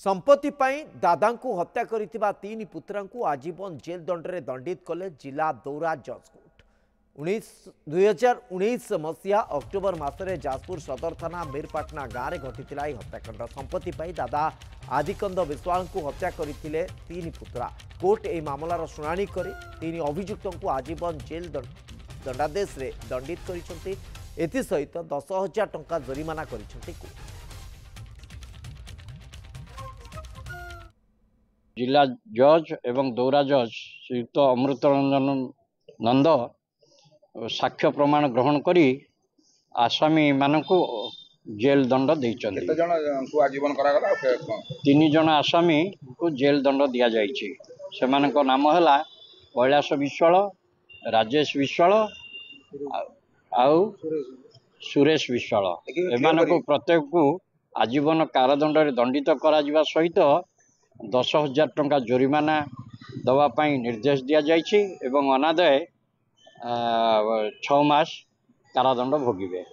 संपत्ति पाई दादा को हत्या करिथिबा तीन पुत्रा को आजीवन जेल दंडरे दंडित कले जिला दौरा जज कोर्ट 2019 मसीहा अक्टोबर मासरे जाजपुर सदर थाना मीरपाटना गाँव में घटी हत्याकांड। संपत्ति पाई दादा आदिकंद विश्वाल को हत्या करथिले तीन पुत्रा। कोर्ट ए मामलार शुणाणी करी तीन अभियुक्तों को आजीवन जेल दंडादेश रे दंडित करिसंती। एथि सहित 10,000 टंका जरिमाना करिसंती कोर्ट। जिला जज एवं दौरा जज श्रीयुक्त अमृत रंजन नंद साक्ष्य प्रमाण ग्रहण करी आसामी मानकु जेल दंड देइचंती। तीन जन आसामी को जेल दंड दिया जाइछि। सेमानक नाम हला कैलाश विश्वाल, राजेश विश्वाल आउ सुरेश विश्वाल। एमानक प्रत्येक को आजीवन कारादंड रे दंडित करा जिबा सहित 10,000 टंका जोरिमाना दवापाई निर्देश दिया जाइछि एवं अनादाय 6 मास कारादंड भोगिबे।